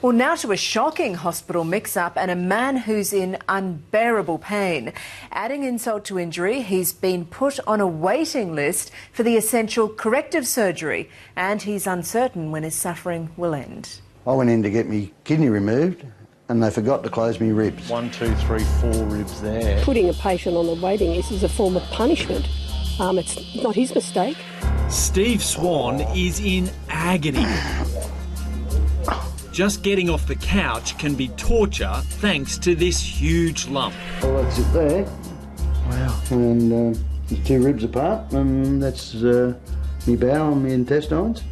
Well, now to a shocking hospital mix-up and a man who's in unbearable pain. Adding insult to injury, he's been put on a waiting list for the essential corrective surgery, and he's uncertain when his suffering will end. I went in to get me kidney removed and they forgot to close me ribs. 1, 2, 3, 4 ribs there. Putting a patient on the waiting list is a form of punishment. It's not his mistake. Steve Swan is in agony. Just getting off the couch can be torture thanks to this huge lump. Well, that's it there. Wow. And there's 2 ribs apart, and that's me bowel and my intestines.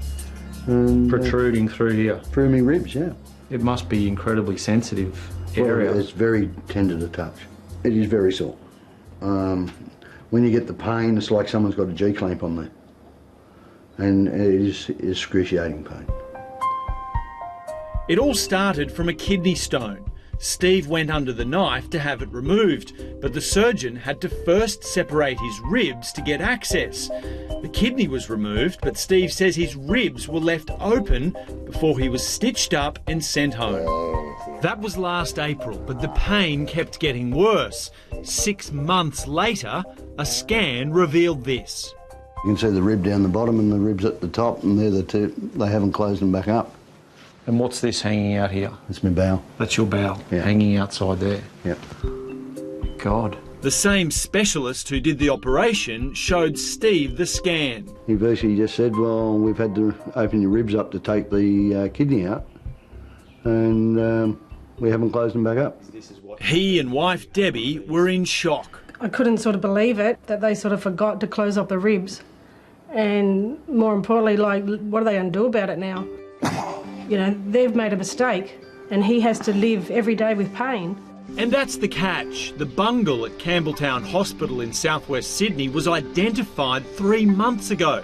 And, Protruding through here. Through me ribs, yeah. It must be incredibly sensitive area. Well, it's very tender to touch. It is very sore. When you get the pain, it's like someone's got a G-clamp on there. And it is excruciating pain. It all started from a kidney stone. Steve went under the knife to have it removed, but the surgeon had to first separate his ribs to get access. The kidney was removed, but Steve says his ribs were left open before he was stitched up and sent home. That was last April, but the pain kept getting worse. 6 months later, a scan revealed this. You can see the rib down the bottom and the ribs at the top, and they're the two. They haven't closed them back up. And what's this hanging out here? It's my bowel. That's your bowel, yeah. Hanging outside there. Yep. God. The same specialist who did the operation showed Steve the scan. He basically just said, well, we've had to open your ribs up to take the kidney out, and we haven't closed them back up. He and wife Debbie were in shock. I couldn't sort of believe it, that they sort of forgot to close up the ribs. And more importantly, like, what are they going to do about it now? You know, they've made a mistake and he has to live every day with pain. And that's the catch. The bungle at Campbelltown Hospital in southwest Sydney was identified 3 months ago.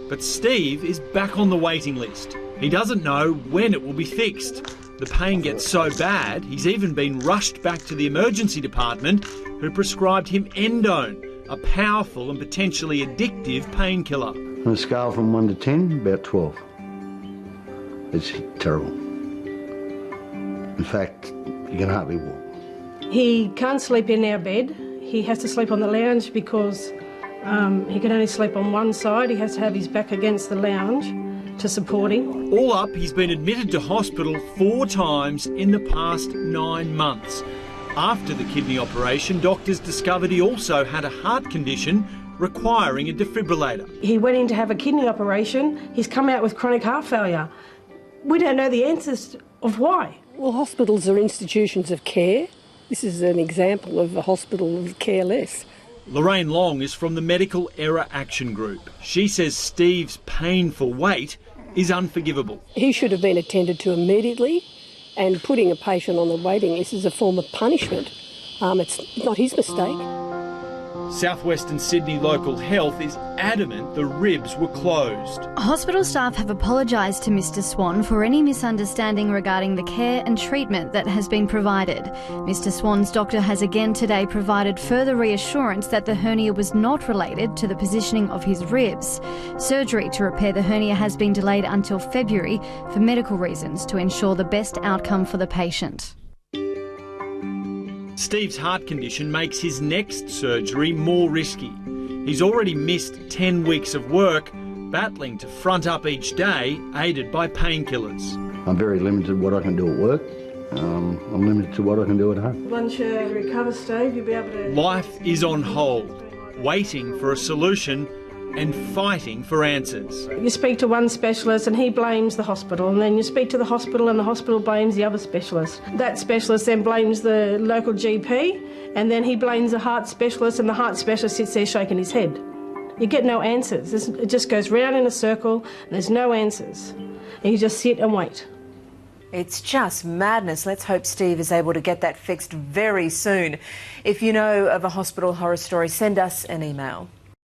But Steve is back on the waiting list. He doesn't know when it will be fixed. The pain gets so bad, he's even been rushed back to the emergency department, who prescribed him endone, a powerful and potentially addictive painkiller. On a scale from 1 to 10, about 12. It's terrible. In fact, you can hardly walk. He can't sleep in our bed. He has to sleep on the lounge because he can only sleep on one side. He has to have his back against the lounge to support him. All up, he's been admitted to hospital 4 times in the past 9 months. After the kidney operation, doctors discovered he also had a heart condition requiring a defibrillator. He went in to have a kidney operation. He's come out with chronic heart failure. We don't know the answers of why. Well, hospitals are institutions of care. This is an example of a hospital of careless. Lorraine Long is from the Medical Error Action Group. She says Steve's painful wait is unforgivable. He should have been attended to immediately, and putting a patient on the waiting list is a form of punishment. It's not his mistake. Southwestern Sydney Local Health is adamant the ribs were closed. Hospital staff have apologised to Mr Swan for any misunderstanding regarding the care and treatment that has been provided. Mr Swan's doctor has again today provided further reassurance that the hernia was not related to the positioning of his ribs. Surgery to repair the hernia has been delayed until February for medical reasons to ensure the best outcome for the patient. Steve's heart condition makes his next surgery more risky. He's already missed 10 weeks of work, battling to front up each day, aided by painkillers. I'm very limited what I can do at work. I'm limited to what I can do at home. Once you recover, Steve, you'll be able to... Life is on hold, waiting for a solution and fighting for answers. You speak to one specialist and he blames the hospital, and then you speak to the hospital and the hospital blames the other specialist. That specialist then blames the local GP, and then he blames the heart specialist, and the heart specialist sits there shaking his head. You get no answers. It just goes round in a circle and there's no answers. And you just sit and wait. It's just madness. Let's hope Steve is able to get that fixed very soon. If you know of a hospital horror story, send us an email.